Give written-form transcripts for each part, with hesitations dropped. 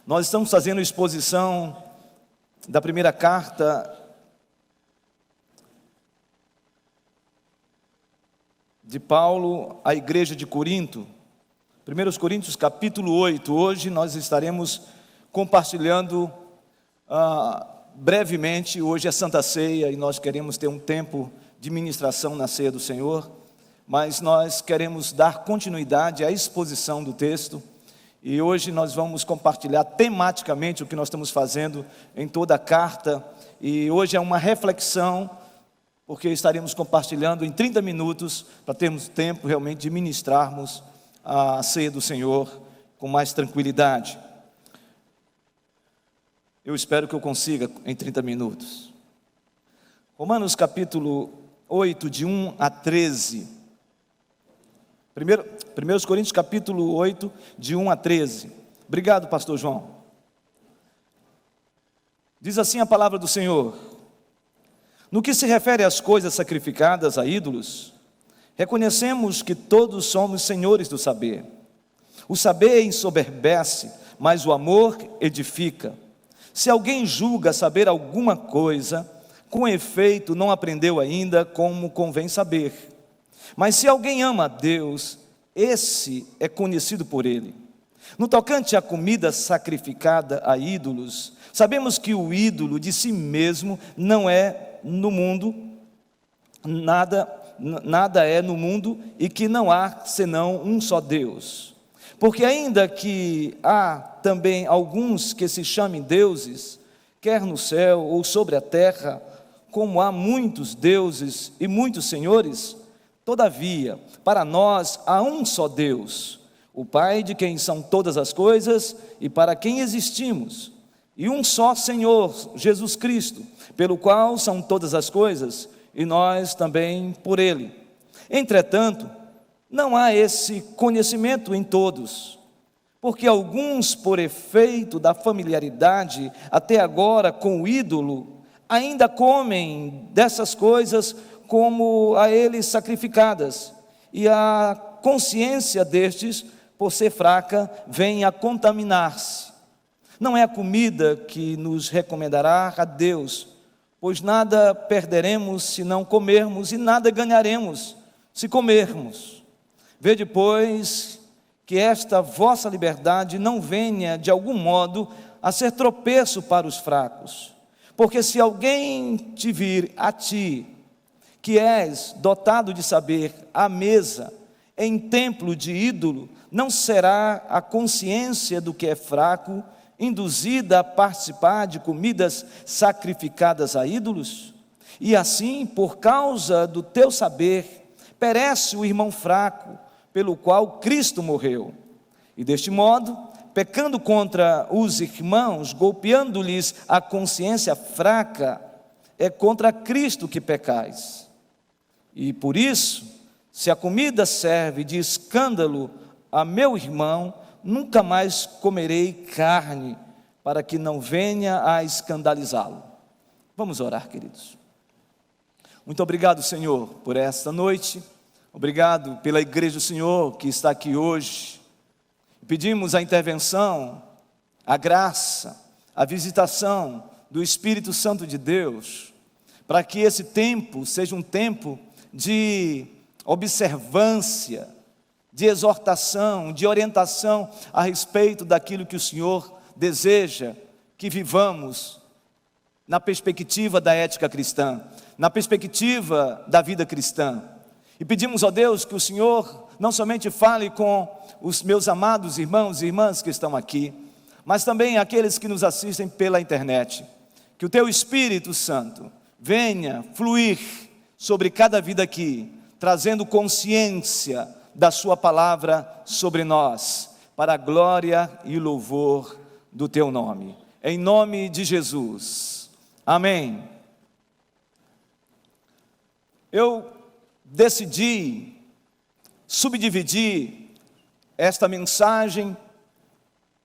Nós estamos fazendo exposição da primeira carta de Paulo à igreja de Corinto, 1 Coríntios capítulo 8. Hoje nós estaremos compartilhando brevemente. Hoje é Santa Ceia e nós queremos ter um tempo de ministração na ceia do Senhor, mas nós queremos dar continuidade à exposição do texto. E hoje nós vamos compartilhar tematicamente o que nós estamos fazendo em toda a carta. E hoje é uma reflexão, porque estaremos compartilhando em 30 minutos, para termos tempo realmente de ministrarmos a ceia do Senhor com mais tranquilidade. Eu espero que eu consiga em 30 minutos. Romanos capítulo 8, de 1 a 13. 1 Coríntios capítulo 8, de 1 a 13. Obrigado, pastor João. Diz assim a palavra do Senhor: no que se refere às coisas sacrificadas a ídolos, reconhecemos que todos somos senhores do saber. O saber ensoberbece, mas o amor edifica. Se alguém julga saber alguma coisa, com efeito não aprendeu ainda como convém saber. Mas se alguém ama a Deus, esse é conhecido por Ele. No tocante à comida sacrificada a ídolos, sabemos que o ídolo de si mesmo não é no mundo, nada é no mundo, e que não há senão um só Deus. Porque ainda que há também alguns que se chamem deuses, quer no céu ou sobre a terra, como há muitos deuses e muitos senhores, todavia, para nós há um só Deus, o Pai de quem são todas as coisas e para quem existimos, e um só Senhor, Jesus Cristo, pelo qual são todas as coisas, e nós também por Ele. Entretanto, não há esse conhecimento em todos, porque alguns, por efeito da familiaridade até agora com o ídolo, ainda comem dessas coisas como a eles sacrificadas, e a consciência destes, por ser fraca, vem a contaminar-se. Não é a comida que nos recomendará a Deus, pois nada perderemos se não comermos, e nada ganharemos se comermos. Vede, pois, que esta vossa liberdade não venha, de algum modo, a ser tropeço para os fracos. Porque se alguém te vir a ti, que és dotado de saber, à mesa, em templo de ídolo, não será a consciência do que é fraco induzida a participar de comidas sacrificadas a ídolos? E assim, por causa do teu saber, perece o irmão fraco, pelo qual Cristo morreu. E deste modo, pecando contra os irmãos, golpeando-lhes a consciência fraca, é contra Cristo que pecais. E por isso, se a comida serve de escândalo a meu irmão, nunca mais comerei carne, para que não venha a escandalizá-lo. Vamos orar, queridos. Muito obrigado, Senhor, por esta noite. Obrigado pela igreja do Senhor que está aqui hoje. Pedimos a intervenção, a graça, a visitação do Espírito Santo de Deus, para que esse tempo seja um tempo de observância, de exortação, de orientação a respeito daquilo que o Senhor deseja que vivamos na perspectiva da ética cristã, na perspectiva da vida cristã. E pedimos, ó Deus, que o Senhor não somente fale com os meus amados irmãos e irmãs que estão aqui, mas também aqueles que nos assistem pela internet. Que o Teu Espírito Santo venha fluir sobre cada vida aqui, trazendo consciência da Sua palavra sobre nós, para a glória e louvor do Teu nome. Em nome de Jesus. Amém. Eu decidi subdividir esta mensagem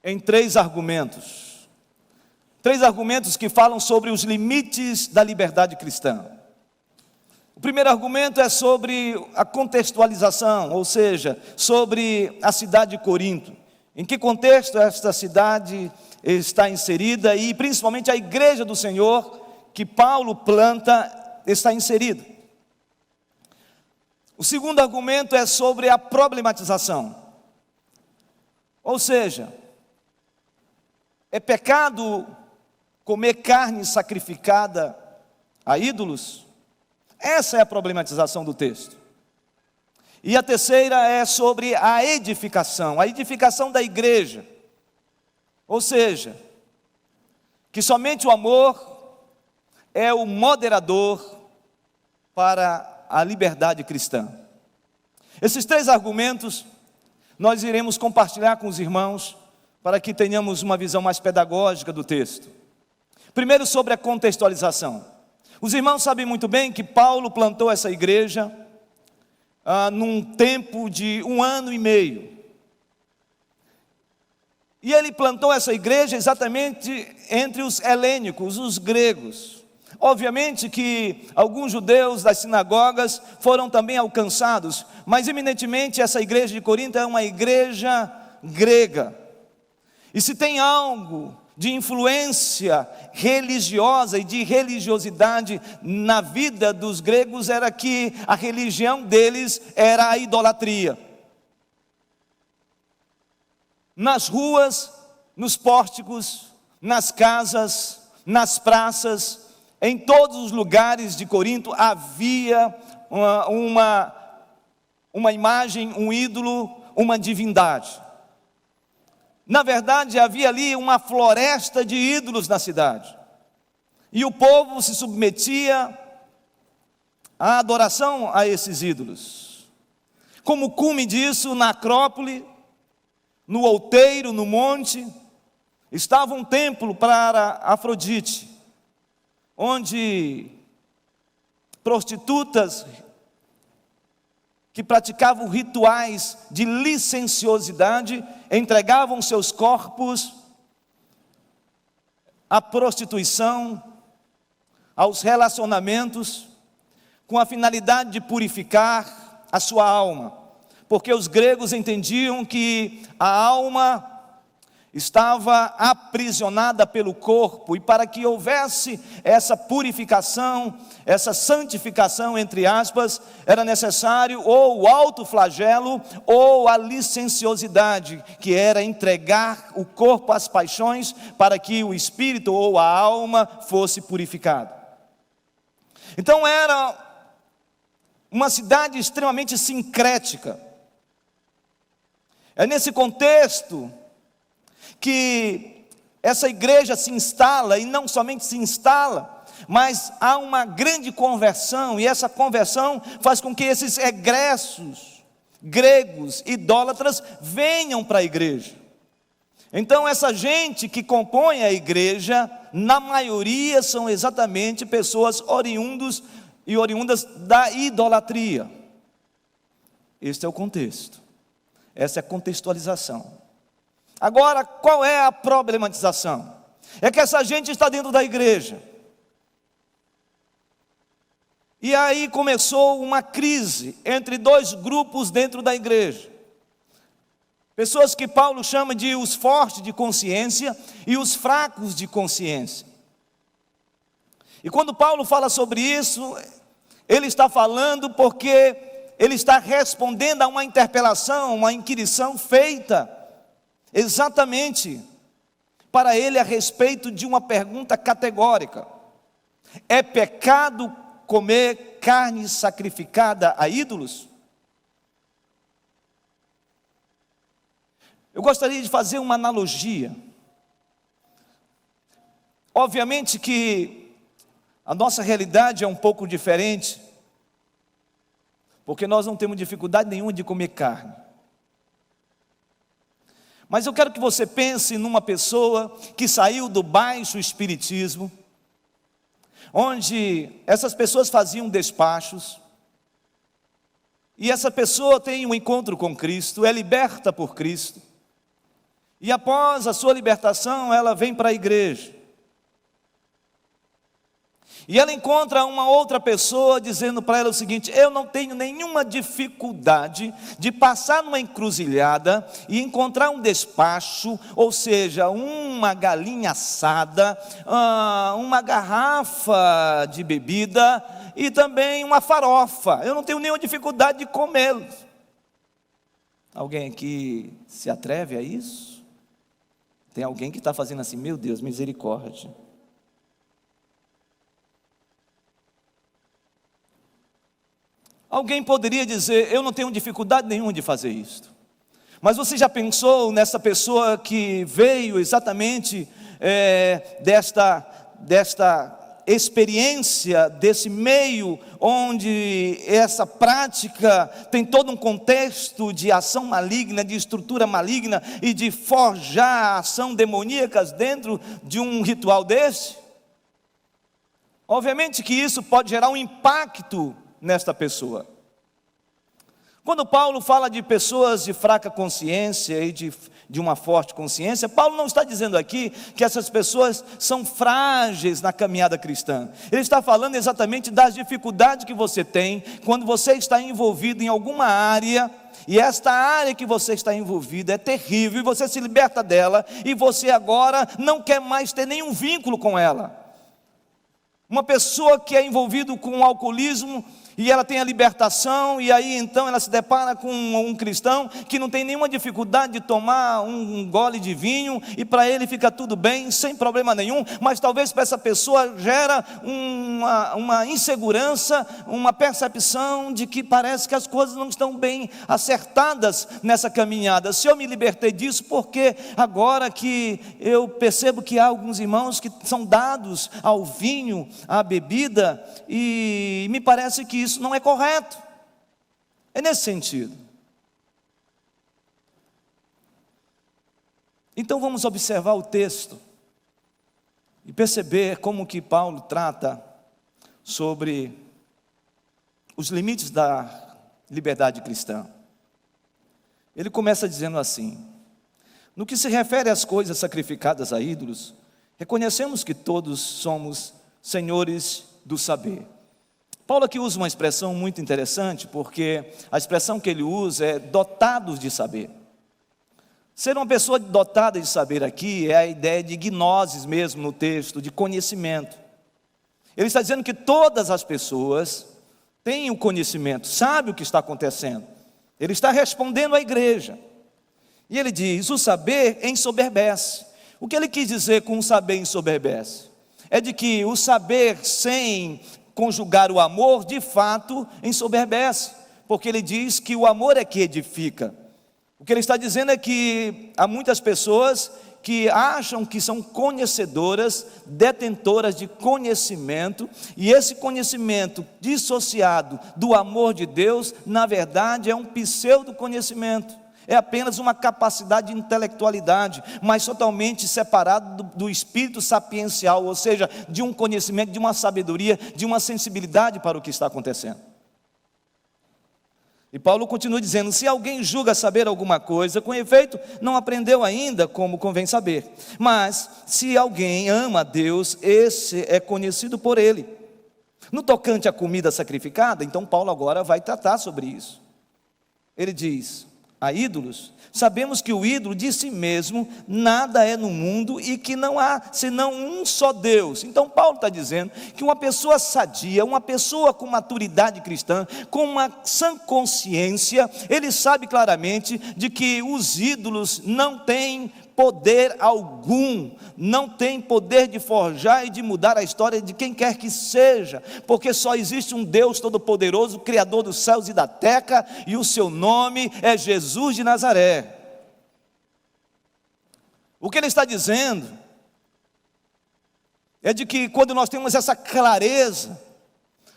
em 3 argumentos. 3 argumentos que falam sobre os limites da liberdade cristã. O primeiro argumento é sobre a contextualização, ou seja, sobre a cidade de Corinto. em que contexto esta cidade está inserida e principalmente a igreja do Senhor que Paulo planta está inserida. O segundo argumento é sobre a problematização. Ou seja, é pecado comer carne sacrificada a ídolos? Essa é a problematização do texto. E a terceira é sobre a edificação da igreja. Ou seja, que somente o amor é o moderador para a liberdade cristã. Esses três argumentos nós iremos compartilhar com os irmãos para que tenhamos uma visão mais pedagógica do texto. Primeiro, sobre a contextualização. Os irmãos sabem muito bem que Paulo plantou essa igreja num tempo de 1 ano e meio. E ele plantou essa igreja exatamente entre os helênicos, os gregos. Obviamente que alguns judeus das sinagogas foram também alcançados, mas eminentemente essa igreja de Corinto é uma igreja grega. E se tem algo de influência religiosa e de religiosidade na vida dos gregos, era que a religião deles era a idolatria. Nas ruas, nos pórticos, nas casas, nas praças, em todos os lugares de Corinto havia uma imagem, um ídolo, uma divindade. Na verdade, havia ali uma floresta de ídolos na cidade. E o povo se submetia à adoração a esses ídolos. Como cume disso, na Acrópole, no outeiro, no monte, estava um templo para Afrodite, onde prostitutas que praticavam rituais de licenciosidade entregavam seus corpos à prostituição, aos relacionamentos, com a finalidade de purificar a sua alma, porque os gregos entendiam que a alma estava aprisionada pelo corpo, e para que houvesse essa purificação, essa santificação, entre aspas, era necessário ou o alto flagelo ou a licenciosidade, que era entregar o corpo às paixões para que o espírito ou a alma fosse purificado. Então era uma cidade extremamente sincrética. É nesse contexto que essa igreja se instala, e não somente se instala, mas há uma grande conversão, e essa conversão faz com que esses egressos gregos, idólatras, venham para a igreja. Então essa gente que compõe a igreja, na maioria são exatamente pessoas oriundas da idolatria. Este é o contexto, essa é a contextualização. Agora, qual é a problematização? É que essa gente está dentro da igreja. E aí começou uma crise entre dois grupos dentro da igreja. Pessoas que Paulo chama de os fortes de consciência e os fracos de consciência. E quando Paulo fala sobre isso, ele está falando porque ele está respondendo a uma interpelação, uma inquirição feita exatamente para ele a respeito de uma pergunta categórica: é pecado comer carne sacrificada a ídolos? Eu gostaria de fazer uma analogia. Obviamente que a nossa realidade é um pouco diferente, porque nós não temos dificuldade nenhuma de comer carne. Mas eu quero que você pense numa pessoa que saiu do baixo espiritismo, onde essas pessoas faziam despachos, e essa pessoa tem um encontro com Cristo, é liberta por Cristo, e após a sua libertação ela vem para a igreja. E ela encontra uma outra pessoa dizendo para ela o seguinte: eu não tenho nenhuma dificuldade de passar numa encruzilhada e encontrar um despacho, ou seja, uma galinha assada, uma garrafa de bebida e também uma farofa. Eu não tenho nenhuma dificuldade de comê-los. Alguém aqui se atreve a isso? Tem alguém que está fazendo assim: meu Deus, misericórdia. Alguém poderia dizer: eu não tenho dificuldade nenhuma de fazer isto. Mas você já pensou nessa pessoa que veio exatamente desta experiência, desse meio onde essa prática tem todo um contexto de ação maligna, de estrutura maligna e de forjar ação demoníacas dentro de um ritual desse? Obviamente que isso pode gerar um impacto nesta pessoa. Quando Paulo fala de pessoas de fraca consciência e de uma forte consciência, Paulo não está dizendo aqui que essas pessoas são frágeis na caminhada cristã. Ele está falando exatamente das dificuldades que você tem quando você está envolvido em alguma área, e esta área que você está envolvido é terrível, e você se liberta dela, e você agora não quer mais ter nenhum vínculo com ela. Uma pessoa que é envolvida com o alcoolismo, e ela tem a libertação, e aí então ela se depara com um cristão que não tem nenhuma dificuldade de tomar um gole de vinho, e para ele fica tudo bem, sem problema nenhum, mas talvez para essa pessoa gera uma insegurança, uma percepção de que parece que as coisas não estão bem acertadas nessa caminhada. Se eu me libertei disso, porque agora que eu percebo que há alguns irmãos que são dados ao vinho, à bebida, e me parece que isso não é correto. É nesse sentido. Então vamos observar o texto e perceber como que Paulo trata sobre os limites da liberdade cristã. Ele começa dizendo assim: no que se refere às coisas sacrificadas a ídolos, reconhecemos que todos somos senhores do saber. Paulo aqui usa uma expressão muito interessante, porque a expressão que ele usa é dotados de saber. Ser uma pessoa dotada de saber aqui é a ideia de gnoses mesmo no texto, de conhecimento. Ele está dizendo que todas as pessoas têm o conhecimento, sabem o que está acontecendo. Ele está respondendo à igreja. E ele diz: o saber ensoberbece. O que ele quis dizer com o saber ensoberbece? É de que o saber sem conjugar o amor, de fato, ensoberbece, porque ele diz que o amor é que edifica. O que ele está dizendo é que há muitas pessoas que acham que são conhecedoras, detentoras de conhecimento, e esse conhecimento dissociado do amor de Deus, na verdade é um pseudo-conhecimento. É apenas uma capacidade de intelectualidade, mas totalmente separado do espírito sapiencial, ou seja, de um conhecimento, de uma sabedoria, de uma sensibilidade para o que está acontecendo. E Paulo continua dizendo: se alguém julga saber alguma coisa, com efeito, não aprendeu ainda como convém saber. Mas, se alguém ama a Deus, esse é conhecido por ele. No tocante à comida sacrificada, então Paulo agora vai tratar sobre isso. Ele diz: a ídolos, sabemos que o ídolo de si mesmo nada é no mundo e que não há senão um só Deus. Então Paulo está dizendo que uma pessoa sadia, uma pessoa com maturidade cristã, com uma sã consciência, ele sabe claramente de que os ídolos não têm poder algum, não tem poder de forjar e de mudar a história de quem quer que seja, porque só existe um Deus todo-poderoso, Criador dos céus e da terra, e o seu nome é Jesus de Nazaré. O que ele está dizendo é de que quando nós temos essa clareza,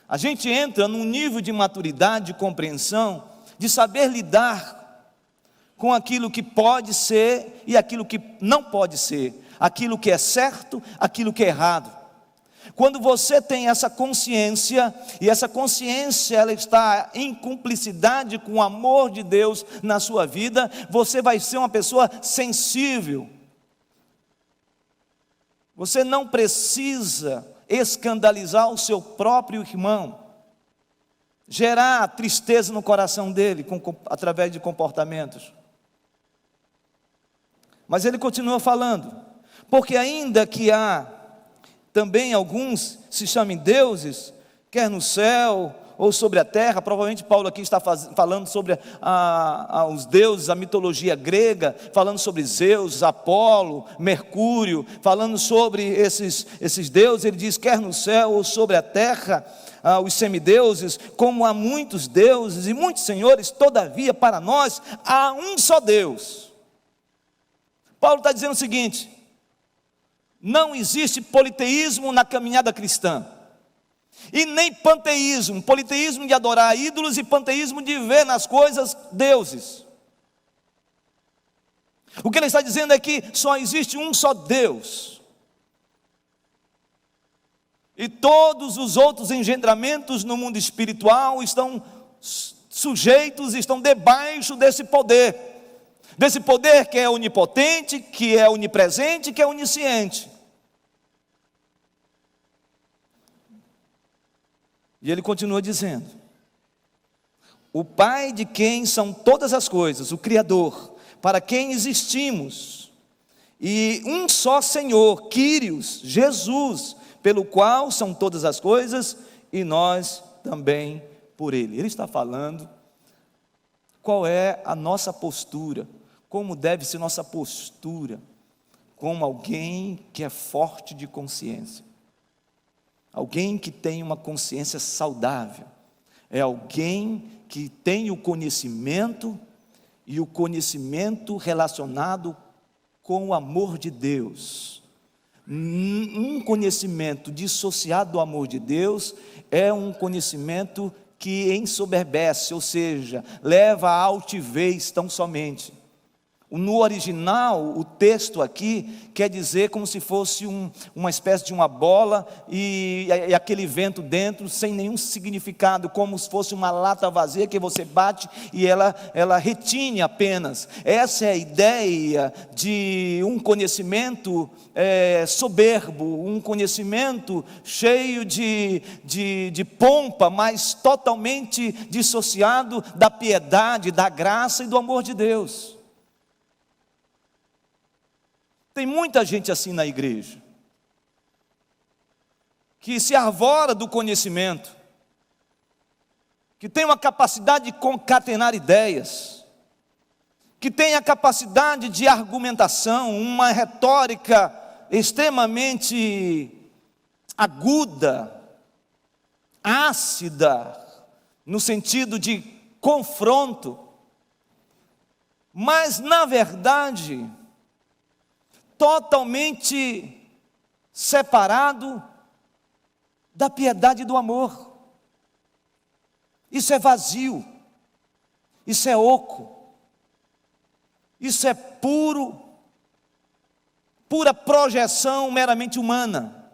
a gente entra num nível de maturidade, de compreensão, de saber lidar com aquilo que pode ser e aquilo que não pode ser, aquilo que é certo, aquilo que é errado. Quando você tem essa consciência, e essa consciência ela está em cumplicidade com o amor de Deus na sua vida, você vai ser uma pessoa sensível. Você não precisa escandalizar o seu próprio irmão, gerar tristeza no coração dele através de comportamentos. Mas ele continua falando, porque ainda que há também alguns se chamem deuses, quer no céu ou sobre a terra, provavelmente Paulo aqui está falando sobre os deuses, a mitologia grega, falando sobre Zeus, Apolo, Mercúrio, falando sobre esses deuses. Ele diz, quer no céu ou sobre a terra, os semideuses, como há muitos deuses e muitos senhores, todavia para nós há um só Deus. Paulo está dizendo o seguinte: não existe politeísmo na caminhada cristã, e nem panteísmo, politeísmo de adorar ídolos e panteísmo de ver nas coisas deuses. O que ele está dizendo é que só existe um só Deus, e todos os outros engendramentos no mundo espiritual estão sujeitos, estão debaixo desse poder que é onipotente, que é onipresente, que é onisciente. E ele continua dizendo, o Pai de quem são todas as coisas, o Criador, para quem existimos, e um só Senhor, Kyrios, Jesus, pelo qual são todas as coisas, e nós também por Ele. Ele está falando qual é a nossa postura, como deve ser nossa postura, como alguém que é forte de consciência. Alguém que tem uma consciência saudável, é alguém que tem o conhecimento, e o conhecimento relacionado com o amor de Deus. Um conhecimento dissociado do amor de Deus é um conhecimento que ensoberbece, ou seja, leva à altivez tão somente. No original, o texto aqui quer dizer como se fosse uma espécie de uma bola e aquele vento dentro sem nenhum significado, como se fosse uma lata vazia que você bate e ela retine apenas. Essa é a ideia de um conhecimento soberbo, um conhecimento cheio de pompa, mas totalmente dissociado da piedade, da graça e do amor de Deus. Tem muita gente assim na igreja, que se arvora do conhecimento, que tem uma capacidade de concatenar ideias, que tem a capacidade de argumentação, uma retórica extremamente aguda, ácida, no sentido de confronto, mas na verdade totalmente separado da piedade e do amor. Isso é vazio, isso é oco, isso é pura projeção meramente humana.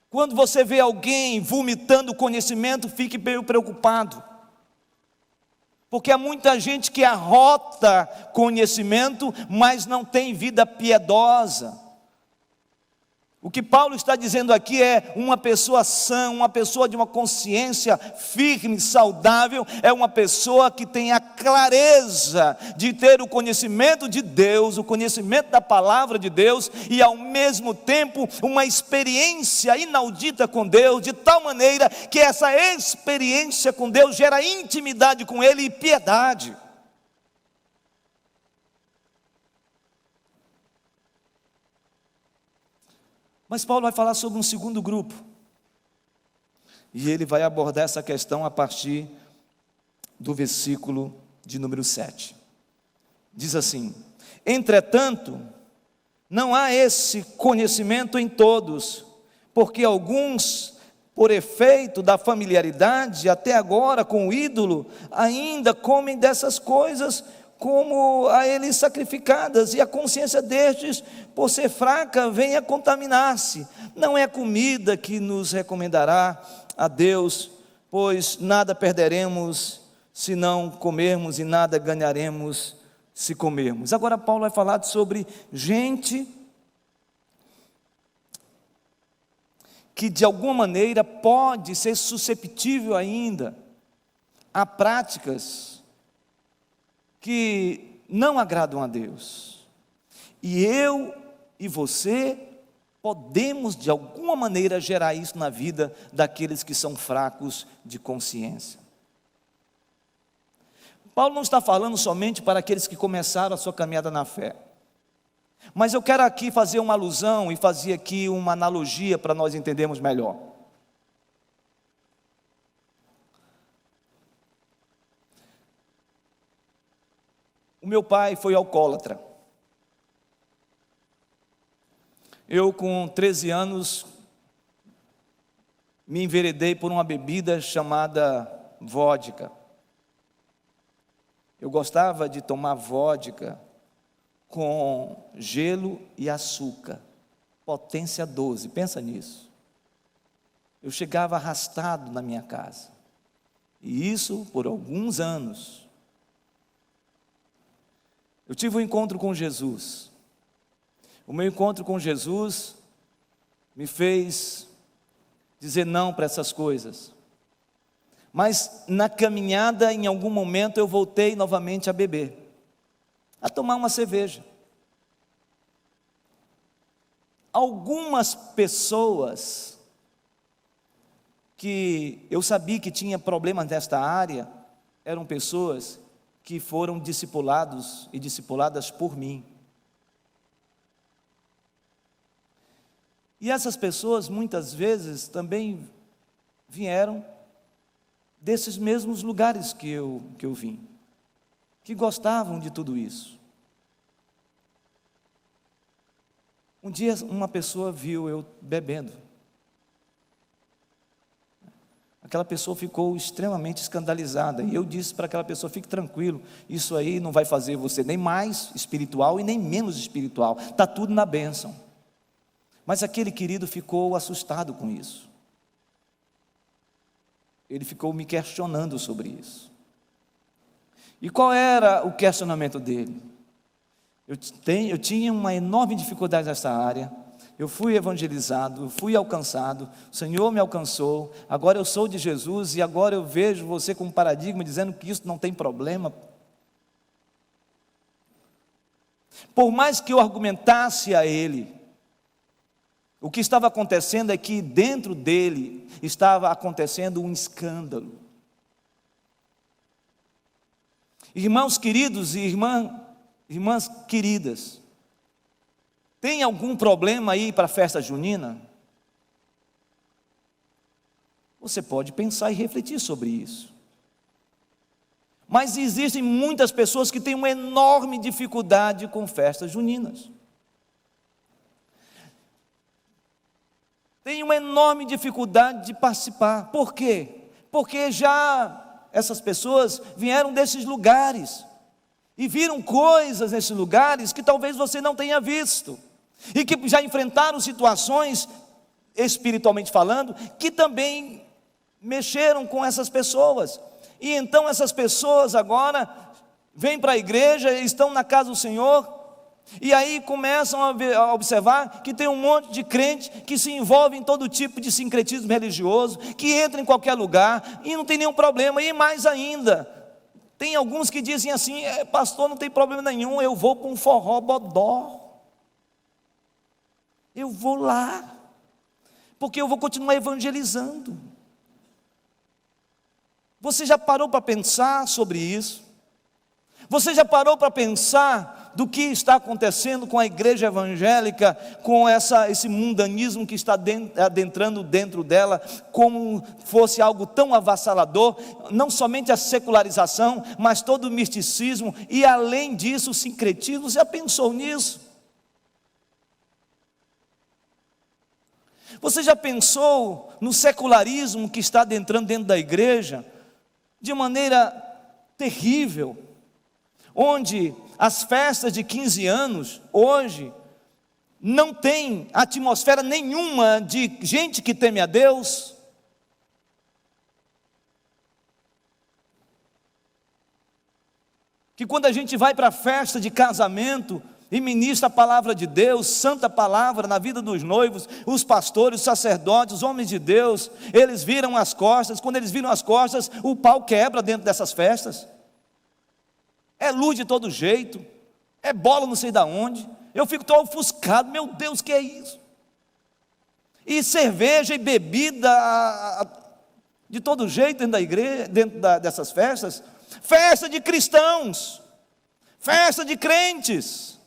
Quando você vê alguém vomitando conhecimento, fique meio preocupado, porque há muita gente que arrota conhecimento, mas não tem vida piedosa. O que Paulo está dizendo aqui é uma pessoa sã, uma pessoa de uma consciência firme, saudável, é uma pessoa que tem a clareza de ter o conhecimento de Deus, o conhecimento da palavra de Deus, e ao mesmo tempo uma experiência inaudita com Deus, de tal maneira que essa experiência com Deus gera intimidade com Ele e piedade. Mas Paulo vai falar sobre um segundo grupo, e ele vai abordar essa questão a partir do versículo de número 7. Diz assim: entretanto, não há esse conhecimento em todos, porque alguns, por efeito da familiaridade até agora com o ídolo, ainda comem dessas coisas como a eles sacrificadas, e a consciência destes, por ser fraca, vem a contaminar-se. Não é a comida que nos recomendará a Deus, pois nada perderemos se não comermos, e nada ganharemos se comermos. Agora Paulo vai falar sobre gente que de alguma maneira pode ser susceptível ainda a práticas que não agradam a Deus. E eu e você podemos de alguma maneira gerar isso na vida daqueles que são fracos de consciência. Paulo não está falando somente para aqueles que começaram a sua caminhada na fé. Mas eu quero aqui fazer uma alusão e fazer aqui uma analogia para nós entendermos melhor. O meu pai foi alcoólatra. Eu, com 13 anos, me enveredei por uma bebida chamada vodka. Eu gostava de tomar vodka com gelo e açúcar, potência 12, pensa nisso. Eu chegava arrastado na minha casa, e isso por alguns anos. Eu tive um encontro com Jesus. O meu encontro com Jesus me fez dizer não para essas coisas. Mas na caminhada, em algum momento, eu voltei novamente a beber, a tomar uma cerveja. Algumas pessoas que eu sabia que tinha problemas nesta área, eram pessoas que foram discipulados e discipuladas por mim. E essas pessoas muitas vezes também vieram desses mesmos lugares que eu vim, que gostavam de tudo isso. Um dia uma pessoa viu eu bebendo. Aquela pessoa ficou extremamente escandalizada, e eu disse para aquela pessoa: fique tranquilo, isso aí não vai fazer você nem mais espiritual e nem menos espiritual, está tudo na bênção. Mas aquele querido ficou assustado com isso. Ele ficou me questionando sobre isso. E qual era o questionamento dele? Eu tinha uma enorme dificuldade nessa área. Eu fui evangelizado, eu fui alcançado, o Senhor me alcançou, agora eu sou de Jesus e agora eu vejo você como paradigma dizendo que isso não tem problema. Por mais que eu argumentasse a ele, o que estava acontecendo é que dentro dele estava acontecendo um escândalo. Irmãos queridos e irmãs queridas, tem algum problema aí para a festa junina? Você pode pensar e refletir sobre isso. Mas existem muitas pessoas que têm uma enorme dificuldade com festas juninas. Tem uma enorme dificuldade de participar. Por quê? Porque já essas pessoas vieram desses lugares e viram coisas nesses lugares que talvez você não tenha visto, e que já enfrentaram situações, espiritualmente falando, que também mexeram com essas pessoas. E então essas pessoas agora vêm para a igreja, estão na casa do Senhor, e aí começam a observar que tem um monte de crente que se envolve em todo tipo de sincretismo religioso, que entra em qualquer lugar e não tem nenhum problema. E mais ainda, tem alguns que dizem assim: pastor, não tem problema nenhum, eu vou para um forró bodó, eu vou lá, porque eu vou continuar evangelizando. Você já parou para pensar sobre isso? Você já parou para pensar do que está acontecendo com a igreja evangélica, com esse mundanismo que está adentrando dentro dela, como fosse algo tão avassalador, não somente a secularização, mas todo o misticismo, e além disso o sincretismo? Você já pensou nisso? Você já pensou no secularismo que está adentrando dentro da igreja, de maneira terrível, onde as festas de 15 anos, hoje, não tem atmosfera nenhuma de gente que teme a Deus? Que quando a gente vai para a festa de casamento, e ministra a palavra de Deus, santa palavra na vida dos noivos, os pastores, os sacerdotes, os homens de Deus, eles viram as costas. Quando eles viram as costas, o pau quebra dentro dessas festas. É luz de todo jeito, é bola não sei da onde. Eu fico tão ofuscado, meu Deus, que é isso? E cerveja e bebida de todo jeito dentro da igreja, dessas festas. Festa de cristãos, festa de crentes.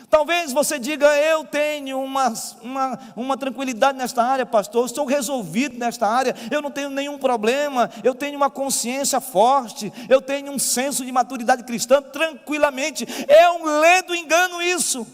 Talvez você diga: eu tenho uma tranquilidade nesta área, pastor, estou resolvido nesta área, eu não tenho nenhum problema, eu tenho uma consciência forte, eu tenho um senso de maturidade cristã, tranquilamente. É um ledo engano isso,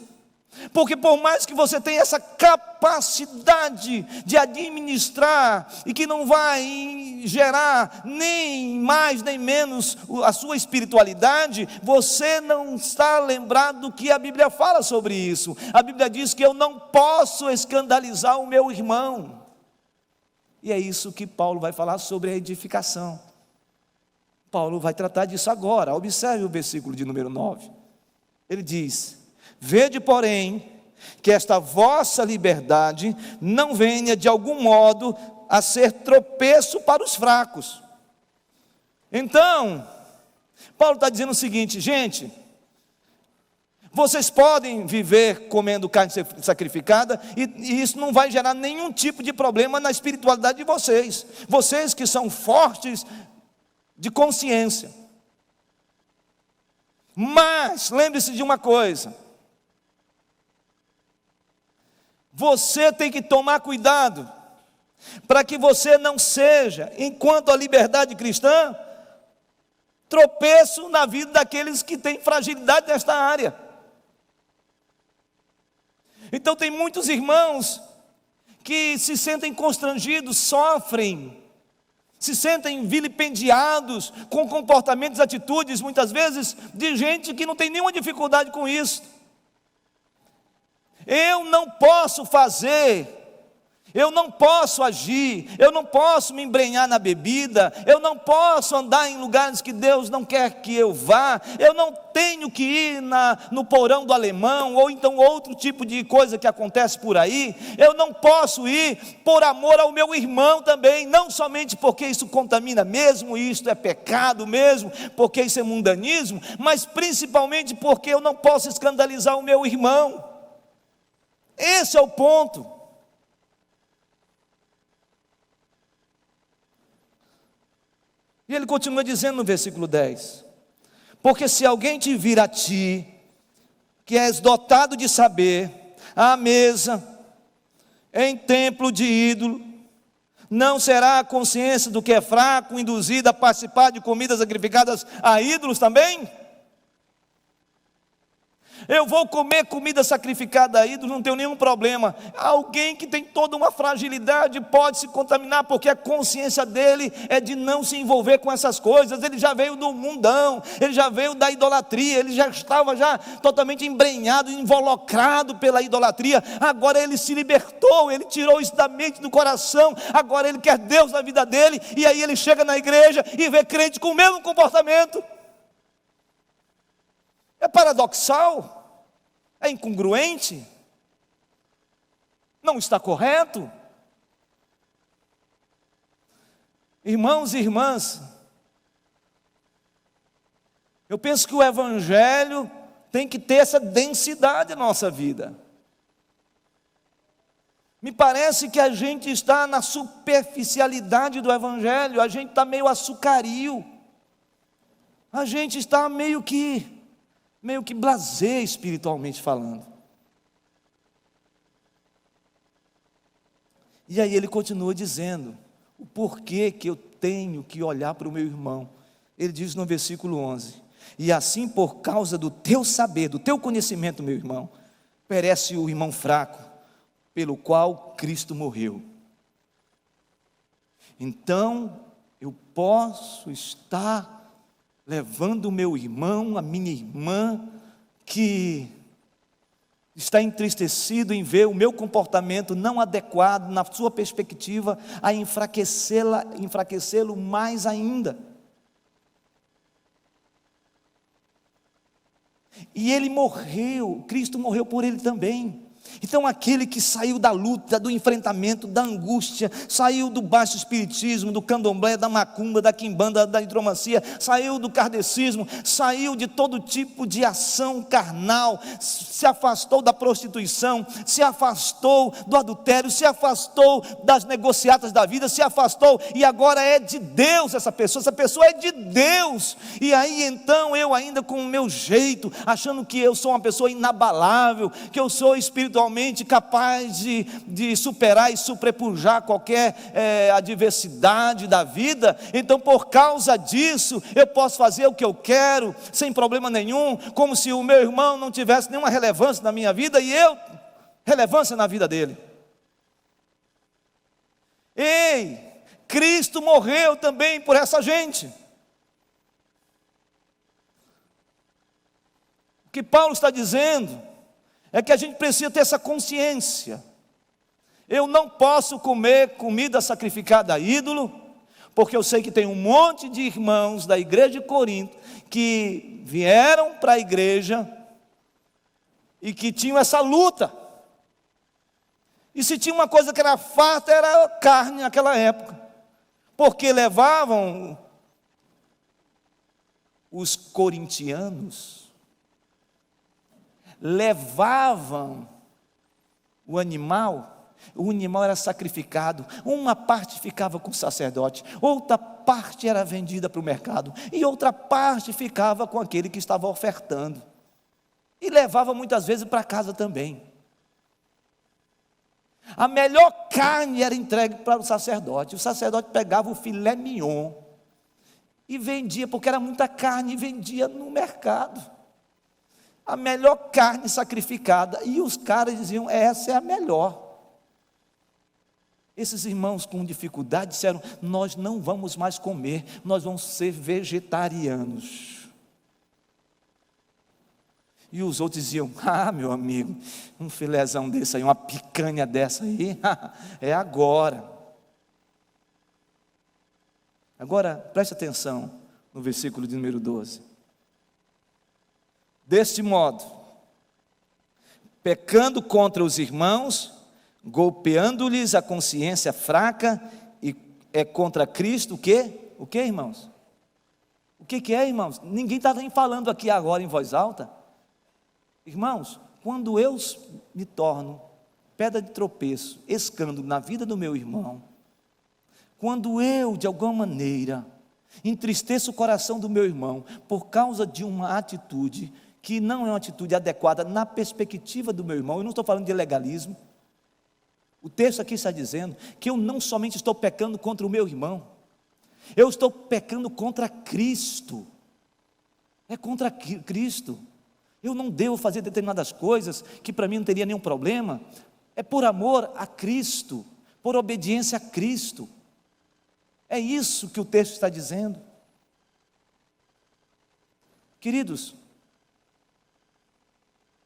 porque por mais que você tenha essa capacidade de administrar, e que não vai gerar nem mais nem menos a sua espiritualidade, você não está lembrado do que a Bíblia fala sobre isso. A Bíblia diz que eu não posso escandalizar o meu irmão, e é isso que Paulo vai falar sobre a edificação. Paulo vai tratar disso agora. Observe o versículo de número 9, ele diz: vede, porém, que esta vossa liberdade não venha de algum modo a ser tropeço para os fracos. Então, Paulo está dizendo o seguinte: gente, vocês podem viver comendo carne sacrificada, e isso não vai gerar nenhum tipo de problema na espiritualidade de vocês. Vocês que são fortes de consciência. Mas, lembre-se de uma coisa: você tem que tomar cuidado, para que você não seja, enquanto a liberdade cristã, tropeço na vida daqueles que têm fragilidade nesta área. Então tem muitos irmãos que se sentem constrangidos, sofrem, se sentem vilipendiados com comportamentos, atitudes, muitas vezes, de gente que não tem nenhuma dificuldade com isso. Eu não posso fazer, eu não posso agir, eu não posso me embrenhar na bebida, eu não posso andar em lugares que Deus não quer que eu vá, eu não tenho que ir no porão do alemão, ou então outro tipo de coisa que acontece por aí. Eu não posso ir por amor ao meu irmão também, não somente porque isso contamina mesmo, isto é pecado mesmo, porque isso é mundanismo, mas principalmente porque eu não posso escandalizar o meu irmão. Esse é o ponto. E ele continua dizendo no versículo 10: porque se alguém te vir a ti, que és dotado de saber, à mesa, em templo de ídolo, não será a consciência do que é fraco induzida a participar de comidas sacrificadas a ídolos também? Eu vou comer comida sacrificada a ídolos, não tenho nenhum problema. Alguém que tem toda uma fragilidade pode se contaminar, porque a consciência dele é de não se envolver com essas coisas. Ele já veio do mundão, ele já veio da idolatria, ele já estava totalmente embrenhado, involucrado pela idolatria. Agora ele se libertou, ele tirou isso da mente, do coração. Agora ele quer Deus na vida dele, e aí ele chega na igreja e vê crente com o mesmo comportamento. É paradoxal, é incongruente, não está correto. Irmãos e irmãs, eu penso que o Evangelho tem que ter essa densidade na nossa vida. Me parece que a gente está na superficialidade do Evangelho, a gente está meio açucario, a gente está meio que blasé espiritualmente falando. E aí ele continua dizendo o porquê que eu tenho que olhar para o meu irmão. Ele diz no versículo 11: e assim, por causa do teu saber, do teu conhecimento, meu irmão, perece o irmão fraco, pelo qual Cristo morreu. Então eu posso estar levando o meu irmão, a minha irmã, que está entristecido em ver o meu comportamento não adequado, na sua perspectiva, a enfraquecê-lo mais ainda. E ele morreu, Cristo morreu por ele também. Então aquele que saiu da luta, do enfrentamento, da angústia, saiu do baixo espiritismo, do candomblé, da macumba, da quimbanda, da hidromancia, saiu do kardecismo, saiu de todo tipo de ação carnal, se afastou da prostituição, se afastou do adultério, se afastou das negociatas da vida, se afastou, e agora é de Deus essa pessoa é de Deus. E aí então eu ainda com o meu jeito, achando que eu sou uma pessoa inabalável, que eu sou espiritualmente capaz de superar e sobrepujar qualquer adversidade da vida, então por causa disso, eu posso fazer o que eu quero, sem problema nenhum, como se o meu irmão não tivesse nenhuma relevância na minha vida, e eu, relevância na vida dele. Ei, Cristo morreu também por essa gente. O que Paulo está dizendo é que a gente precisa ter essa consciência. Eu não posso comer comida sacrificada a ídolo, porque eu sei que tem um monte de irmãos da igreja de Corinto que vieram para a igreja e que tinham essa luta. E se tinha uma coisa que era farta, era carne naquela época, porque levavam os corintianos, levavam o animal era sacrificado, uma parte ficava com o sacerdote, outra parte era vendida para o mercado, e outra parte ficava com aquele que estava ofertando, e levava muitas vezes para casa também. A melhor carne era entregue para o sacerdote pegava o filé mignon, e vendia, porque era muita carne, e vendia no mercado, a melhor carne sacrificada, e os caras diziam, essa é a melhor. Esses irmãos com dificuldade disseram, nós não vamos mais comer, nós vamos ser vegetarianos. E os outros diziam, meu amigo, um filézão desse aí, uma picanha dessa aí, é agora. Agora, preste atenção no versículo de número 12. Deste modo, pecando contra os irmãos, golpeando-lhes a consciência fraca, e é contra Cristo o quê? O que, irmãos? O que é, irmãos? Ninguém está nem falando aqui agora em voz alta. Irmãos, quando eu me torno pedra de tropeço, escândalo na vida do meu irmão, quando eu, de alguma maneira, entristeço o coração do meu irmão, por causa de uma atitude que não é uma atitude adequada na perspectiva do meu irmão, eu não estou falando de legalismo, o texto aqui está dizendo que eu não somente estou pecando contra o meu irmão, eu estou pecando contra Cristo, é contra Cristo, eu não devo fazer determinadas coisas, que para mim não teria nenhum problema, é por amor a Cristo, por obediência a Cristo, é isso que o texto está dizendo. Queridos,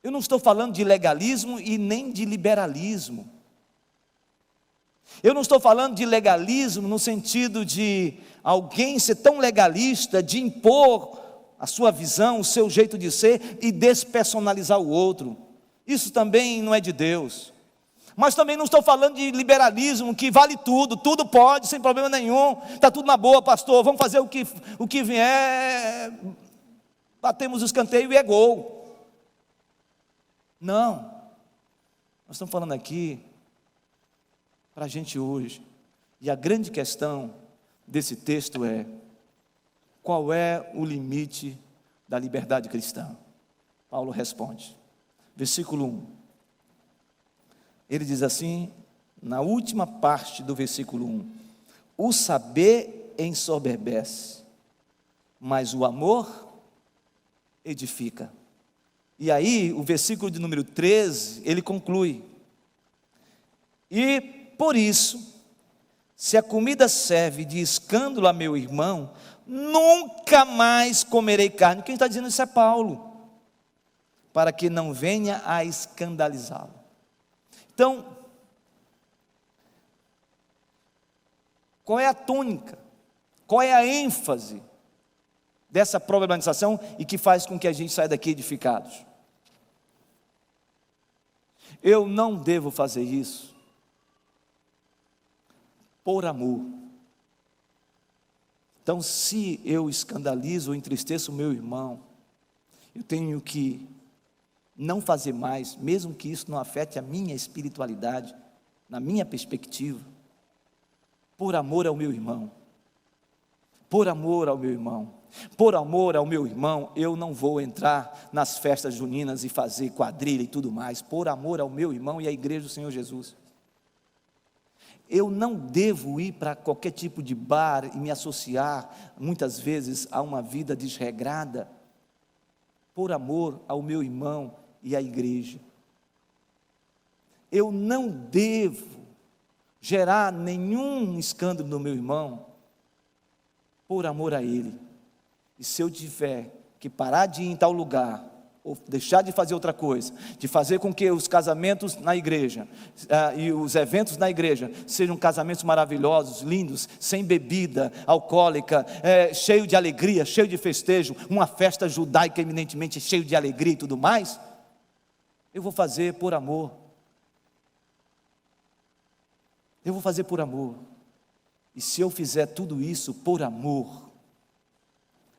eu não estou falando de legalismo e nem de liberalismo. Eu não estou falando de legalismo no sentido de alguém ser tão legalista, de impor a sua visão, o seu jeito de ser e despersonalizar o outro. Isso também não é de Deus. Mas também não estou falando de liberalismo, que vale tudo, tudo pode, sem problema nenhum, está tudo na boa, pastor, vamos fazer o que vier, batemos o escanteio e é gol. Não, nós estamos falando aqui para a gente hoje, e a grande questão desse texto é, qual é o limite da liberdade cristã? Paulo responde, versículo 1, ele diz assim, na última parte do versículo 1, o saber ensoberbece, mas o amor edifica. E aí, o versículo de número 13, ele conclui, e por isso, se a comida serve de escândalo a meu irmão, nunca mais comerei carne. Quem está dizendo isso é Paulo, para que não venha a escandalizá-lo. Então, qual é a tônica? Qual é a ênfase dessa problematização e que faz com que a gente saia daqui edificados. Eu não devo fazer isso por amor. Então, se eu escandalizo ou entristeço o meu irmão, eu tenho que não fazer mais, mesmo que isso não afete a minha espiritualidade, na minha perspectiva, por amor ao meu irmão. Por amor ao meu irmão. Por amor ao meu irmão, eu não vou entrar nas festas juninas e fazer quadrilha e tudo mais. Por amor ao meu irmão e à igreja do Senhor Jesus. Eu não devo ir para qualquer tipo de bar e me associar, muitas vezes, a uma vida desregrada, por amor ao meu irmão e à igreja. Eu não devo gerar nenhum escândalo no meu irmão, por amor a ele. E se eu tiver que parar de ir em tal lugar, ou deixar de fazer outra coisa, de fazer com que os casamentos na igreja, e os eventos na igreja, sejam casamentos maravilhosos, lindos, sem bebida alcoólica, cheio de alegria, cheio de festejo, uma festa judaica eminentemente cheio de alegria e tudo mais, eu vou fazer por amor. Eu vou fazer por amor. E se eu fizer tudo isso por amor,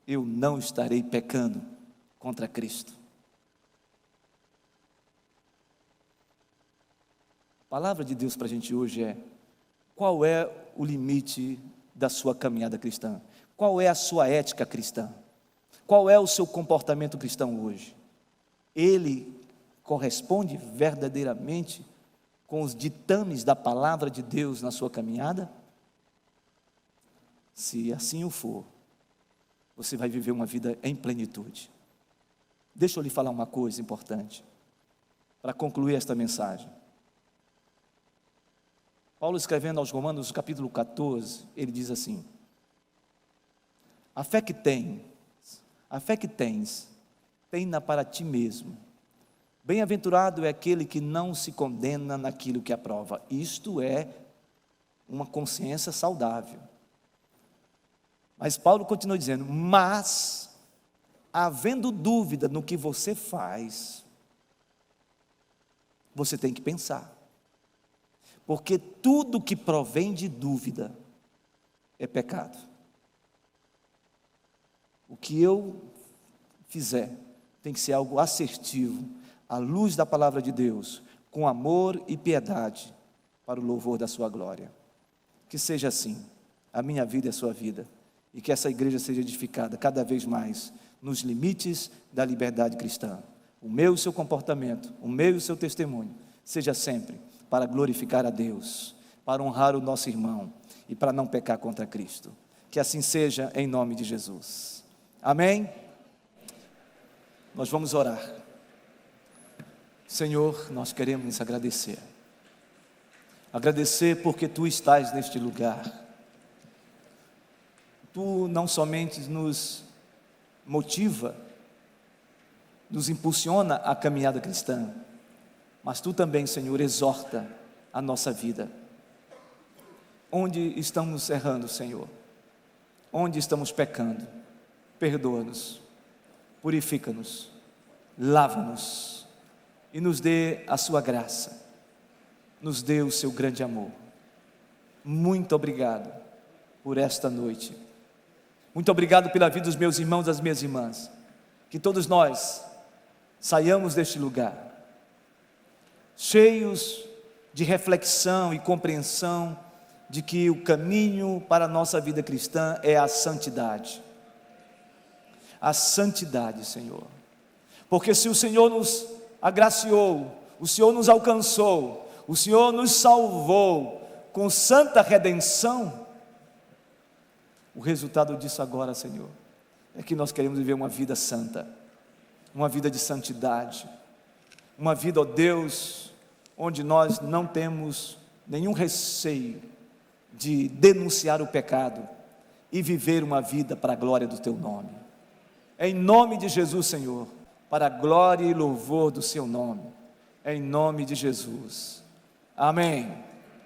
eu não estarei pecando contra Cristo. A palavra de Deus para a gente hoje é: qual é o limite da sua caminhada cristã? Qual é a sua ética cristã? Qual é o seu comportamento cristão hoje? Ele corresponde verdadeiramente com os ditames da palavra de Deus na sua caminhada? Se assim o for, você vai viver uma vida em plenitude. Deixa eu lhe falar uma coisa importante, para concluir esta mensagem. Paulo, escrevendo aos Romanos, no capítulo 14, ele diz assim: a fé que tens, tem-na para ti mesmo. Bem-aventurado é aquele que não se condena naquilo que aprova. Isto é uma consciência saudável. Mas Paulo continua dizendo: mas, havendo dúvida no que você faz, você tem que pensar. Porque tudo que provém de dúvida é pecado. O que eu fizer tem que ser algo assertivo, à luz da palavra de Deus, com amor e piedade, para o louvor da sua glória. Que seja assim, a minha vida e a sua vida, e que essa igreja seja edificada cada vez mais, nos limites da liberdade cristã. O meu e o seu comportamento, o meu e o seu testemunho, seja sempre para glorificar a Deus, para honrar o nosso irmão, e para não pecar contra Cristo. Que assim seja, em nome de Jesus. Amém? Nós vamos orar. Senhor, nós queremos agradecer. Agradecer porque Tu estás neste lugar. Tu não somente nos motiva, nos impulsiona a caminhada cristã, mas Tu também, Senhor, exorta a nossa vida. Onde estamos errando, Senhor? Onde estamos pecando? Perdoa-nos, purifica-nos, lava-nos e nos dê a Sua graça, nos dê o Seu grande amor. Muito obrigado por esta noite. Muito obrigado pela vida dos meus irmãos e das minhas irmãs. Que todos nós saiamos deste lugar cheios de reflexão e compreensão de que o caminho para a nossa vida cristã é a santidade. A santidade, Senhor. Porque se o Senhor nos agraciou, o Senhor nos alcançou, o Senhor nos salvou com santa redenção, o resultado disso agora, Senhor, é que nós queremos viver uma vida santa, uma vida de santidade, uma vida, ó Deus, onde nós não temos nenhum receio de denunciar o pecado e viver uma vida para a glória do Teu nome. Em nome de Jesus, Senhor, para a glória e louvor do Seu nome, em nome de Jesus. Amém.